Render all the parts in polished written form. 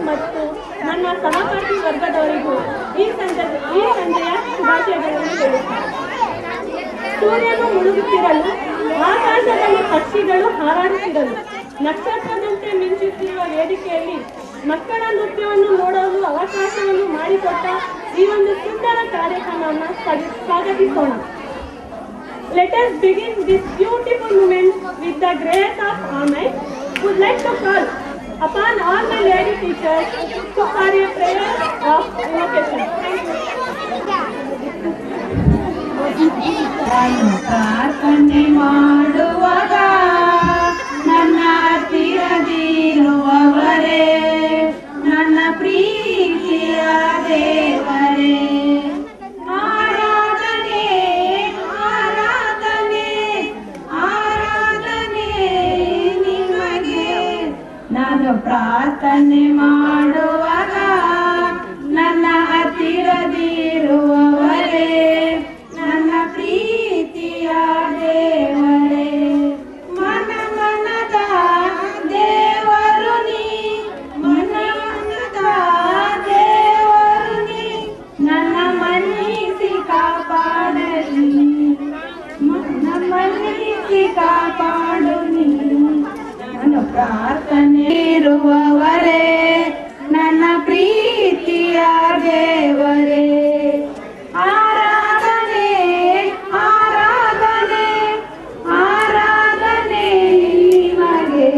ಮತ್ತು ನನ್ನ ಸಹಪಾಠಿ ವರ್ಗದವರಿಗೂ ಈ ಸಂಜೆಯ ಶುಭಾಶಯಗಳನ್ನು ಹೇಳುತ್ತಾರೆ. ಸೂರ್ಯನು ಮುಳುಗುತ್ತಿರಲು, ಆಕಾಶದಲ್ಲಿ ಪಕ್ಷಿಗಳು ಹಾರಾಡುತ್ತಿರಲು, ನಕ್ಷತ್ರದಂತೆ ಮಿಂಚುತ್ತಿರುವ ವೇದಿಕೆಯಲ್ಲಿ ಮಕ್ಕಳ ನೃತ್ಯವನ್ನು ನೋಡಲು ಅವಕಾಶವನ್ನು ಮಾಡಿಕೊಟ್ಟ ಈ ಒಂದು ಸುಂದರ ಕಾರ್ಯಕ್ರಮವನ್ನು ಸ್ವಾಗತಿಸೋಣ. Let us begin this beautiful moment with the grace of Almighty. Would like to call upon all my lady teachers to carry a prayer of invocation. ಪ್ರಾರ್ಥನೆ ಮಾಡುವಾಗ ನನ್ನ ಹತ್ತಿರದಿರುವವರೇ, ನನ್ನ ಪ್ರೀತಿಯ ದೇವರೇ, ಆರಾಧನೆ ಆರಾಧನೆ ಆರಾಧನೆ ನಿಮಗೆ. ನಾನು ಪ್ರಾರ್ಥನೆ ಮಾಡುವಾಗ ನನ್ನ ಹತ್ತಿರದಿರುವವರೇ, ನನ್ನ ಪ್ರೀತಿಯ ದೇವರೇ, ಮನ ಮನದ ದೇವರು ನೀ, ಮನ ಮನದ ದೇವರು ನೀ, ನನ್ನ ಮನ್ನಿಸಿ ಕಾಪಾಡಲಿ, ನನ್ನ ಮನ್ನಿಸಿ ಕಾಪಾಡು ನೀ. ನಾನು ಪ್ರಾರ್ಥನೆ ಇರುವವರೇ, ನನ್ನ ಪ್ರೀತಿಯ ದೇವರೇ, ಆರಾಧನೆ ಆರಾಧನೆ ಆರಾಧನೆ ನಿಮಗೆ.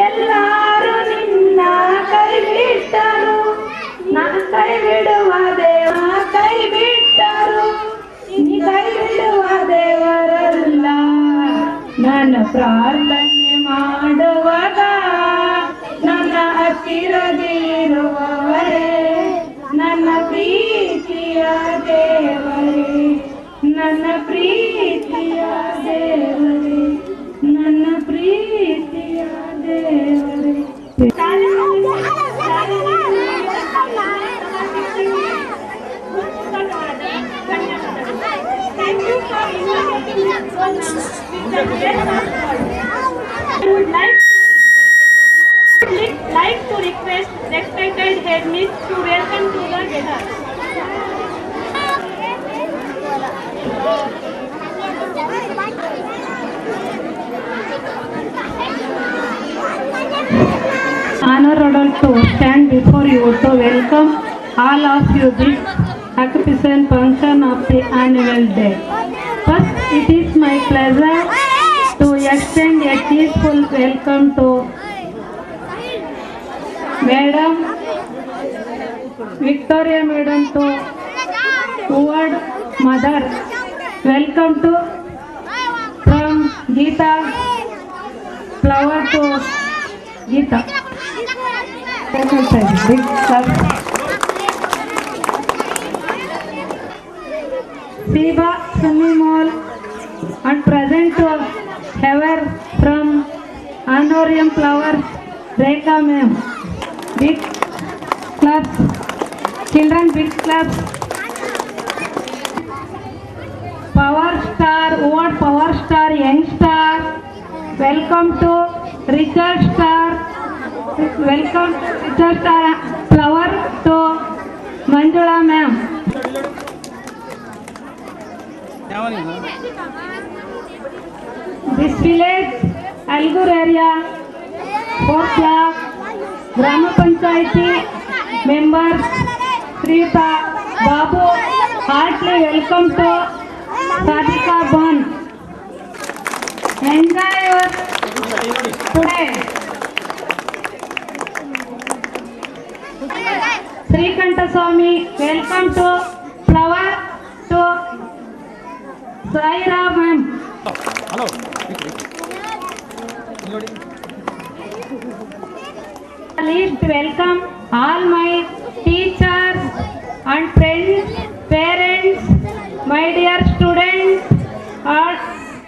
ಎಲ್ಲರೂ ನಿನ್ನ ಕೈ ಬಿಟ್ಟರು, ನಾನು ಕೈ ಬಿಡುವ ದೇವ, ಕೈ ಬಿಟ್ಟರು ನೀ ಕೈ ಬಿಡುವ ದೇವರಲ್ಲ. ನಾನು ಪ್ರಾರ್ಥನೆ ಮಾಡುವಾಗ ನನ್ನ ಹತ್ತಿರದಿರುವವರೇ, ನನ್ನ ಪ್ರೀತಿಯ ದೇವರೇ, ನನ್ನ ಪ್ರೀತಿಯ ದೇವರೇ, ನನ್ನ ಪ್ರೀತಿಯ ದೇವರೇ. I would like to request respected head miss to welcome to the gather. Honorable to stand before you to welcome all of you this magnificent function of the annual day. First, it is my pleasure to extend a peaceful welcome to Madam Victoria Madam to Ward Mother. Welcome to from Geeta Flower to Geeta. Big clap. Siba Sunimol and present to Heather from Honorarium Flowers, Rekha Ma'am. Big claps. Children, big claps. Power Star, what Power Star, Young Star. Welcome to Richard Star. Welcome Richard Star Flower to Manjula Ma'am. This village, Algur area, 4th block, Grama Panchayati members, Srita Babu, heartily welcome to Sadika Ban. Enjoy your today. Srikanta Swami, welcome to Flower to Saira Ma'am. Hello. Least welcome all my teachers and friends, parents, my dear students,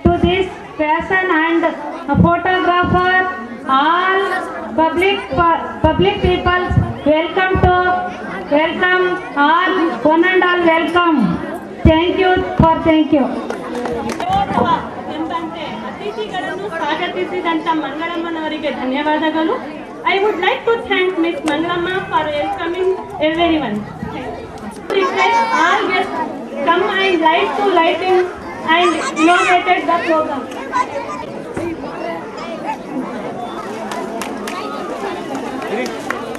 to this fashion and photographer, all public people, welcome all, one and all welcome. Thank you. ಎಂಬಂತೆ ಅತಿಥಿಗಳನ್ನು ಸ್ವಾಗತಿಸಿದಂತ ಮಂಗಳಮ್ಮನವರಿಗೆ ಧನ್ಯವಾದಗಳು. I would like to thank Ms. Mangalama for welcoming everyone. Request all guests come and lighten and inaugurated the program.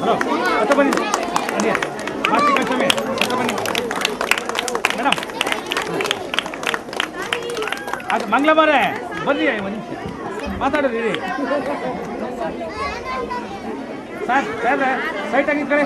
Hello ಹತ್ತ ಬನ್ನಿ ಬನ್ನಿ ಮಾಸ್ತಿ ಕಳ್ಸಮಿ ಹತ್ತ ಬನ್ನಿ madam ಅದು ಮಂಗಳವಾರೇ ಬನ್ನಿ ಒಂದು ನಿಮಿಷ ಮಾತಾಡೋದು ಇರಿ ಸರ್ ಸೈಟ್ ಆಗಿದ್ದ ಕಡೆ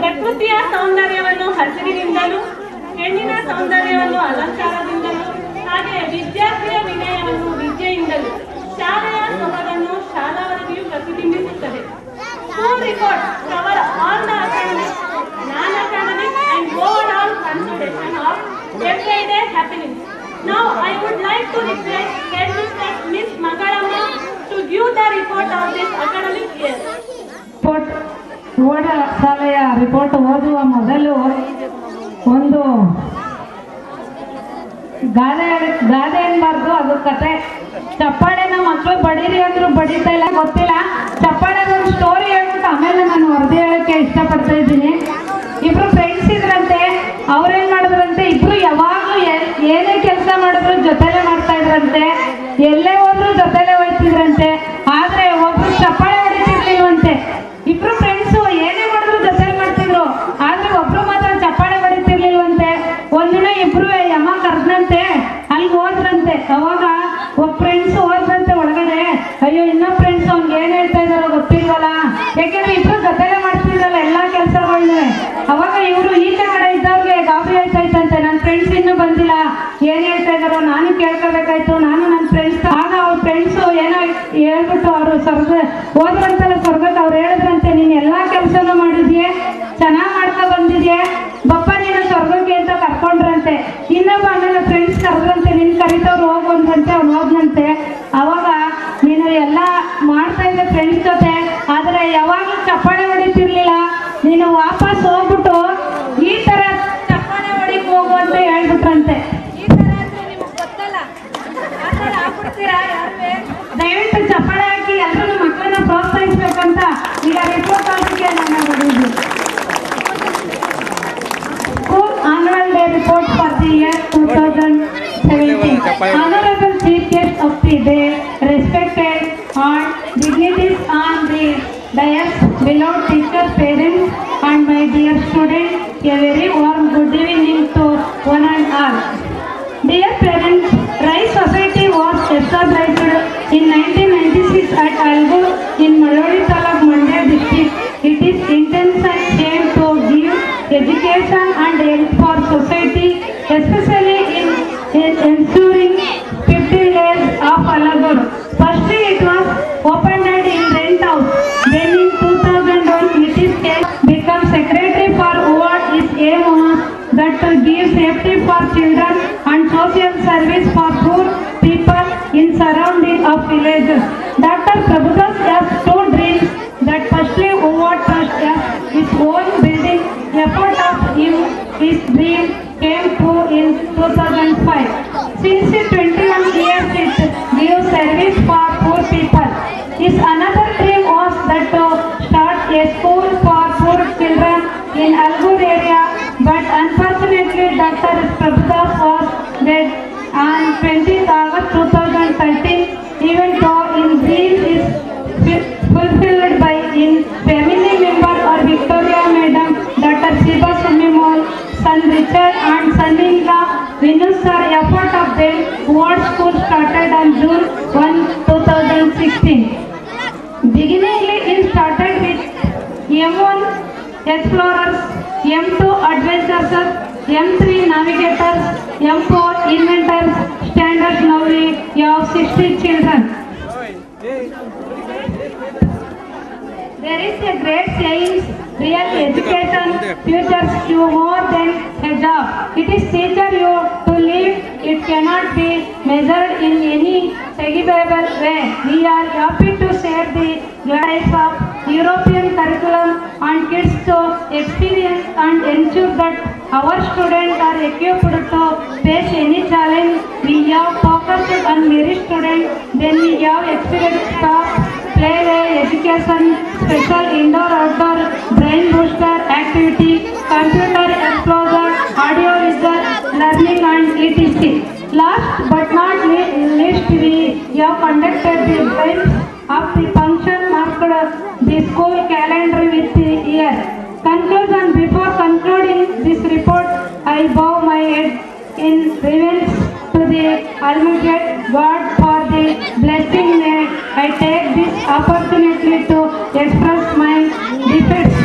ಪ್ರಕೃತಿಯ ಸೌಂದರ್ಯವನ್ನು ಹಸಿರಿನಿಂದಲೂ ಹೆಣ್ಣಿನ ಸೌಂದರ್ಯವನ್ನು ಅಲಂಕಾರದಿಂದಲೂ ಹಾಗೆ ವಿದ್ಯಾರ್ಥಿಯ ವಿನಯವನ್ನು ವಿದ್ಯೆಯಿಂದಲೂ ಶಾಲೆಯ ಸೊಬಗನ್ನು ಶಾಲಾವಧಿಯು ಪ್ರತಿಬಿಂಬಿಸುತ್ತದೆ. School report cover all the academic, non-academic and overall consideration of everyday happenings. Now I would like to request Headmistress Miss Mangalama to give the report of this academic year. ಓಡ ಶಾಲೆಯ ರಿಪೋರ್ಟ್ ಓದುವ ಮೊದಲು ಒಂದು ಗಾದೆ ಏನ್ಬಾರ್ದು, ಅದು ಕತೆ. ಚಪ್ಪಾಳೆನ ಮಕ್ಕಳು ಬಡೀರಿ ಅಂದ್ರು ಬಡಿತಾ ಇಲ್ಲ, ಗೊತ್ತಿಲ್ಲ. ಚಪ್ಪಾಳೆ ಒಂದು ಸ್ಟೋರಿ ಹೇಳ್ಬಿಟ್ಟು ಆಮೇಲೆ ನಾನು ವರದಿ ಹೇಳಕ್ಕೆ ಇಷ್ಟಪಡ್ತಾ ಇದ್ದೀನಿ. ಇಬ್ರು ಫ್ರೆಂಡ್ಸ್ ಇದ್ರಂತೆ. ಅವ್ರೇನ್ ಮಾಡಿದ್ರಂತೆ, ಇಬ್ರು ಯಾವಾಗ್ಲೂ ಏನೇ ಕೆಲಸ ಮಾಡಿದ್ರು ಜೊತೆಲೆ ಮಾಡ್ತಾ ಇದ್ರಂತೆ. ಎಲ್ಲೇ ಹೋದ್ರು ಜೊತೆಲೆ ಹೋಯ್ತಿದ್ರಂತೆ. ಆದ್ರೆ ಒಬ್ರು ಚಪ್ಪಾಳೆ ಹೊಡಿತಿರ್ಲಿಲ್ವಂತೆ. ಇಬ್ರು ಫ್ರೆಂಡ್ಸು ಏನೇ ಮಾಡಿದ್ರು ಜೊತೆಲಿ ಮಾಡ್ತಿದ್ರು, ಆದ್ರೆ ಒಬ್ರು ಮಾತ್ರ ಚಪ್ಪಾಳೆ ಹೊಡಿತಿರ್ಲಿಲ್ವಂತೆ. ಒಂದಿನ ಇಬ್ರು ಯಮ ಕರ್ದಂತೆ, ಅಲ್ಲಿಗೆ ಹೋದ್ರಂತೆ. ಅವಾಗ ಒಬ್ಬ ಫ್ರೆಂಡ್ಸ್ ಹೋದ್ರಂತೆ ಒಳಗಡೆ. ಅಯ್ಯೋ, ಇನ್ನೊಬ್ಬ ಫ್ರೆಂಡ್ಸ್ ಅವ್ನಿಗೆ ಏನ್ ಹೇಳ್ತಾ ಇದಾರೋ ಗೊತ್ತಿಲ್ವಲ್ಲ, ಯಾಕೆಂದ್ರೆ ಇಬ್ರು ಜೊತೆಲೆ ಮಾಡ್ತಿದ್ರಲ್ಲ ಎಲ್ಲಾ ಕೆಲಸಗಳನ್ನೇ. ಅವಾಗ ಇವ್ರು ಈಚೆ ಕಡೆ ಇದ್ದವ್ರಿಗೆ ಗಾಬರಿ ಆಯ್ತಾಯ್ತಂತೆ, ನನ್ನ ಫ್ರೆಂಡ್ಸ್ ಇನ್ನೂ ಬಂದಿಲ್ಲ, ಏನ್ ಹೇಳ್ತಾ ಇದಾರೋ ನಾನು ಕೇಳ್ಕೋಬೇಕಾಯ್ತು, ನಾನು ನನ್ನ ಫ್ರೆಂಡ್ಸ್. ಆಗ ಅವ್ರ ಫ್ರೆಂಡ್ಸು ಏನೋ ಹೇಳ್ಬಿಟ್ಟು ಅವರು ಹೋದ್ರಂತಲ್ಲ ಸ್ವರ್ಗಕ್ಕೆ. ಅವ್ರು ಹೇಳಿದ್ರಂತೆ, ನೀನ್ ಎಲ್ಲಾ ಕೆಲಸನೂ ಮಾಡಿದ್ಯೆ, ಚೆನ್ನಾಗ್ ಮಾಡ್ಕೊ ಬಂದಿದ್ಯೆ, ಬಪ್ಪ ನೀನು ಸ್ವರ್ಗಕ್ಕೆ ಅಂತ ಕರ್ಕೊಂಡ್ರಂತೆ. ಇನ್ನೊಬ್ಬ ಆಮೇಲೆ ಫ್ರೆಂಡ್ಸ್ ಕರೆದ್ರಂತೆ, ನಿನ್ ಕರಿತವ್ರು ಹೋಗ್ಬಂದ್ರಂತೆ. ಅವ್ನು ಹೋದ್ನಂತೆ. ಅವಾಗ ನೀನು ಎಲ್ಲ ಮಾಡ್ತಾ ಇದ್ದೆ ಫ್ರೆಂಡ್ಸ್ ಜೊತೆ, ಆದ್ರೆ ಯಾವಾಗ್ಲೂ ಚಪ್ಪಾಳೆ ಹೊಡಿತಿರ್ಲಿಲ್ಲ, ನೀನು ವಾಪಸ್ ಹೋಗ್ಬಿಟ್ಟು ಈ ತರ ಚಪ್ಪಾಳೆ ಹೊಡಿಕ್ ಹೋಗು ಅಂತ ಹೇಳ್ಬಿಟ್ರಂತೆ. ದಯವಿಟ್ಟು ಚಪ್ಪಾಳೆ ಹಾಕಿ ಎಲ್ಲರೂ ಮಕ್ಕಳನ್ನ ಪ್ರೋತ್ಸಾಹಿಸ್ಬೇಕಂತ ಈಗ ರಿಪೋರ್ಟ್ ಆಗಕ್ಕೆ ನಾನು ಹೊಡೆಯುದು. School Annual Day Report for the year 2017. Honorable Chief Guest of the day, respected and dignitaries on the dais, beloved teachers, parents and my dear students, a very warm good evening to one and all. Dear parents, Rice Society was established in 1996 at Algur in Malodi Taluk, Mandya district. It is intention aim to give education and help for society, especially in ensuring 50 days of Algur. Firstly, it was opened in rent house. Then in 2001, it is become secretary for what is aim was that to give safety for children and social service for poor people in surrounding of villages. Dr. Prabhudas has two dreams that firstly Uva Trust has its own building. Effort of him, his dream came true in 2005. Since 21 years it gives service for poor people. His another dream was that to start a school for poor children in Algur area, but unfortunately Dr. Prabhudas was dead on 20th August 2013. Even though his dream is fulfilled by in family member or Victoria Madam Dr. Shiva sister and son-in-law Vinu sir effort of them Ward School started on June 1, 2016. Beginningly it started with M1 Explorers, M2 Adventurers, M3 Navigators, M4 Inventors. Standard now we have 60 children. There is a great saying, real education futures you more than a job. It is teacher you to live. It cannot be measured in any tangible way. We are happy to share the glorious of European curriculum and kids to experience and ensure that our students are equipped to face any challenge. We have focused on merit students, then we have experienced staff, play education, special indoor-outdoor brain booster activity, computer explorer, audio-visual learning and etc. Last but not least, we have conducted the events of the function marked the school calendar with the year. Conclusion: before concluding this report, I bow my head in reverence to the Almighty God for the blessing. I take this opportunity to express my defeats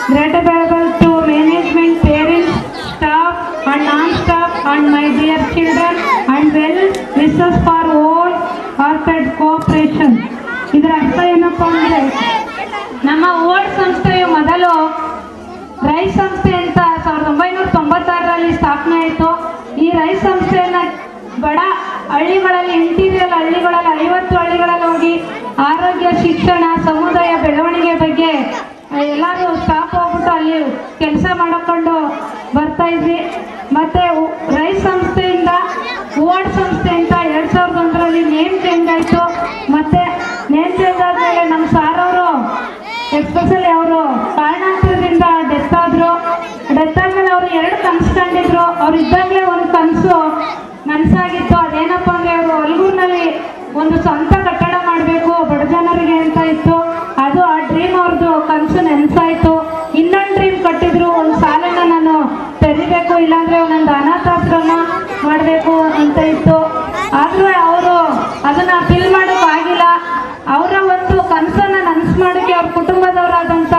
grateful to management, parents, staff and non-staff and my dear children and well wishes for all hearted cooperation. ಇದರ ಅರ್ಥ ಏನಪ್ಪ ಅಂದರೆ ನಮ್ಮ old ಸಂಸ್ಥೆಯು ಮೊದಲು rice ಸಂಸ್ಥೆ ಅಂತ 1996ರಲ್ಲಿ ಸ್ಥಾಪನೆ ಆಯಿತು. ಈ ರೈಸ್ ಸಂಸ್ಥೆಯನ್ನು ಬಡ ಹಳ್ಳಿಗಳಲ್ಲಿ, ಇಂಟೀರಿಯರ್ ಹಳ್ಳಿಗಳಲ್ಲಿ, 50 ಹಳ್ಳಿಗಳಲ್ಲಿ ಹೋಗಿ ಆರೋಗ್ಯ, ಶಿಕ್ಷಣ, ಸಮುದಾಯ ಬೆಳವಣಿಗೆ ಬಗ್ಗೆ ಎಲ್ಲರೂ ಸ್ಟಾಫ್ ಹೋಗ್ಬಿಟ್ಟು ಅಲ್ಲಿ ಕೆಲಸ ಮಾಡಿಕೊಂಡು ಬರ್ತಾ ಇದ್ವಿ. ಮತ್ತು ರೈಸ್ ಸಂಸ್ಥೆಯಿಂದ ವಾರ್ಡ್ ಸಂಸ್ಥೆ ಅಂತ 2001ರಲ್ಲಿ ನೇಮ್ ಚೇಂಜ್ ಆಯಿತು. ಮತ್ತು ನೇಮ್ ಚೇಂಜ್ ಆದಮೇಲೆ ನಮ್ಮ ಸಾರ್ ಅವರು ಎಸ್ಪೆಷಲಿ ಅವರು ಕಾರಣಾಂತರದಿಂದ ಡೆತ್ ಆದರು. ಡೆತ್ ಆದಮೇಲೆ ಅವರು 2 ಕನಸು ಕಂಡಿದ್ರು. ಅವ್ರು ಇದ್ದಾಗಲೇ ಒಂದು ಕನಸು ನನಸಾಗಿತ್ತು. ಅದೇನಪ್ಪ ಅಂದರೆ ಅವರು ಅಲ್ಗೂರಿನಲ್ಲಿ ಒಂದು ಸ್ವಂತ ಕಟ್ಟಡ ಮಾಡಬೇಕು ಬಡ ಜನರಿಗೆ ಅಂತ ಇತ್ತು. ಅದು ಆ ಡ್ರೀಮ್ ಅವ್ರದ್ದು ಕನಸು ನೆನಸಾಯಿತು. ಇನ್ನೊಂದು ಡ್ರೀಮ್ ಕಟ್ಟಿದ್ರು, ಒಂದು ಸಾಲನ ನಾನು ತೆರಿಬೇಕು, ಇಲ್ಲಾಂದರೆ ಒಂದೊಂದು ಅನಾಥಾಶ್ರಮ ಮಾಡಬೇಕು ಅಂತ ಇತ್ತು. ಆದರೂ ಅವರು ಅದನ್ನು ಫಿಲ್ ಮಾಡೋಕ್ಕಾಗಿಲ್ಲ. ಅವರ ಒಂದು ಕನಸನ್ನು ನನಸು ಮಾಡೋಕ್ಕೆ ಅವ್ರ ಕುಟುಂಬದವರಾದಂಥ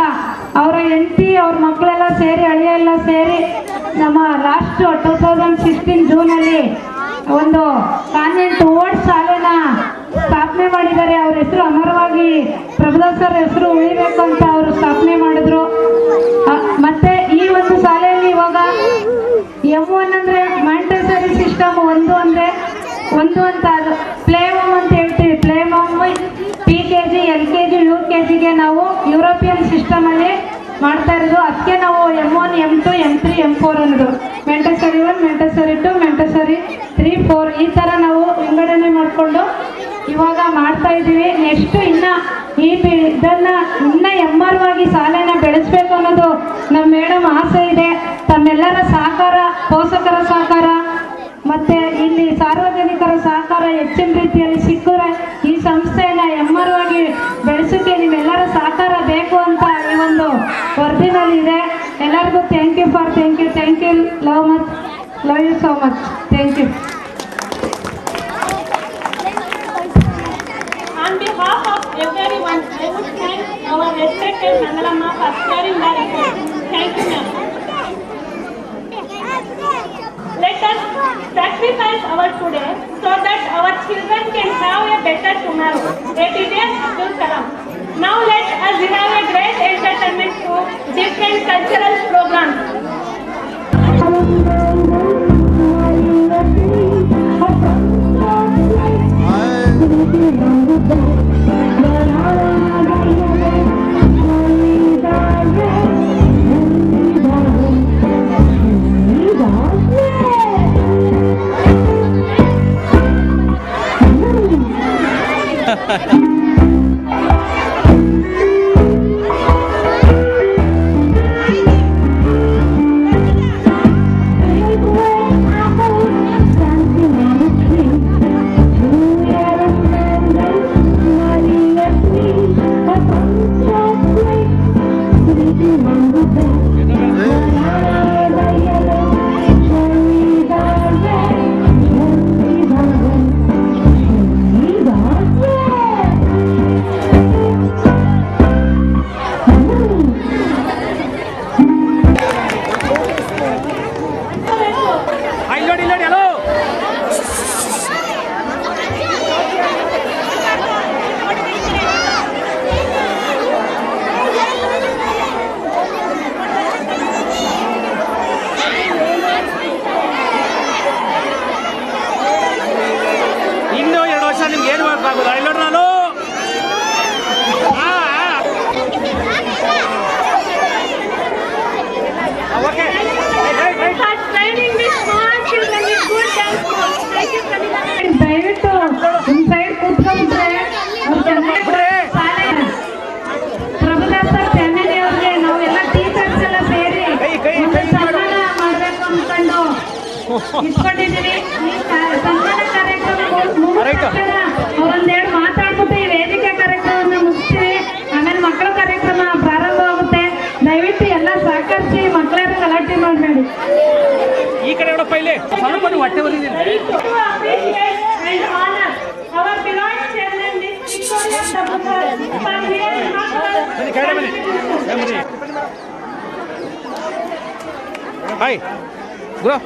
ಅವರ ಹೆಂಡತಿ, ಅವ್ರ ಮಕ್ಕಳೆಲ್ಲ ಸೇರಿ, ಅಳಿಯ ಎಲ್ಲ ಸೇರಿ ನಮ್ಮ ಲಾಸ್ಟ್ 2016 ಜೂನಲ್ಲಿ ಒಂದು ಕಾನ್ವೆಂಟ್ ಓಲ್ಡ್ ಶಾಲೆನ ಸ್ಥಾಪನೆ ಮಾಡಿದ್ದಾರೆ. ಅವ್ರ ಹೆಸರು ಅಮರವಾಗಿ ಪ್ರಭುದಾಸ್ ಸರ್ ಹೆಸರು ಉಳಿಬೇಕು ಅಂತ ಅವರು ಸ್ಥಾಪನೆ ಮಾಡಿದ್ರು. ಮತ್ತೆ ಈ ಒಂದು ಶಾಲೆಯಲ್ಲಿ ಇವಾಗ M1 ಅಂದರೆ ಮಾಂಟೆಸರಿ ಸಿಸ್ಟಮ್, ಒಂದು ಅಂತ ಪ್ಲೇ ಹೋಮ್ ಅಂತ ಹೇಳ್ತೀವಿ. ಪ್ಲೇ ಹೋಮ್ PKG, LKG, UKGಗೆ ನಾವು ಯುರೋಪಿಯನ್ ಸಿಸ್ಟಮಲ್ಲಿ ಮಾಡ್ತಾ ಇರೋದು. ಅದಕ್ಕೆ ನಾವು M1, M2, M3, M4 ಅನ್ನೋದು ಮೆಂಟೆಸರಿ 1, ಮೆಂಟೆಸರಿ 2, ಮೆಂಟೆಸರಿ 3, 4 ಈ ಥರ ನಾವು ವಿಂಗಡಣೆ ಮಾಡಿಕೊಂಡು ಇವಾಗ ಮಾಡ್ತಾ ಇದ್ದೀವಿ. ನೆಕ್ಸ್ಟ್ ಇದನ್ನು ಇನ್ನೂ ಎಮ್ಮರವಾಗಿ ಶಾಲೆನ ಬೆಳೆಸಬೇಕು ಅನ್ನೋದು ನಮ್ಮ ಮೇಡಮ್ ಆಸೆ ಇದೆ. ತಮ್ಮೆಲ್ಲರ ಸಹಕಾರ, ಪೋಷಕರ ಸಹಕಾರ ಮತ್ತು ಇಲ್ಲಿ ಸಾರ್ವಜನಿಕರ ಸಹಕಾರ ಹೆಚ್ಚಿನ ರೀತಿಯಲ್ಲಿ ಸಿಕ್ಕರೆ ಈ ಸಂಸ್ಥೆಯನ್ನು ಎಮ್ಮರವಾಗಿ ಬೆಳೆಸೋಕ್ಕೆ ನಿಮ್ಮೆಲ್ಲರ ಸಹಕಾರ ಬೇಕು ಅಂತ ಈ ಒಂದು ವರದಿನಲ್ಲಿದೆ. ಎಲ್ಲರಿಗೂ thank you. Love you so much. Thank you. On behalf of everyone, I would thank our respected Nandalamma for sharing their report. Thank you, ma'am. Let us sacrifice our today so that our children can have a better tomorrow. APJ Abdul Kalam. Now let us have a great entertainment through different cultural programs. ಅಂದ್ಕೊಂಡು ಇಟ್ಕೊಂಡಿದ್ದೀವಿ. ಈ ಸನ್ಮಾನ ಕಾರ್ಯಕ್ರಮ ಆಯ್ತು. ಒಂದೆರಡು ಮಾತಾಡ್ಬಿಟ್ಟು ಈ ವೇದಿಕೆ ಕಾರ್ಯಕ್ರಮವನ್ನು ಮುಗಿಸ್ತೀವಿ. ಆಮೇಲೆ ಮಕ್ಕಳ ಕಾರ್ಯಕ್ರಮ ಪ್ರಾರಂಭವಾಗುತ್ತೆ. ದಯವಿಟ್ಟು ಎಲ್ಲ ಸಹಕರಿಸಿ, ಮಕ್ಕಳನ್ನ ಗಲಾಟೆ ಮಾಡಬೇಡಿ. ಈ ಕಡೆ ನೋಡಪ್ಪ ಇಲ್ಲಿ ಸ್ವಲ್ಪ ಹೊಟ್ಟೆ ಬಂದಿದ್ದೀನಿ. To appreciate and honor our beloved chairman, Miss Victoria Dabukar, for her remarkable ಬನ್ನಿ ಕಡೆ ಬನ್ನಿ. ಬನ್ನಿ ಹಾಯ್ ಗುರು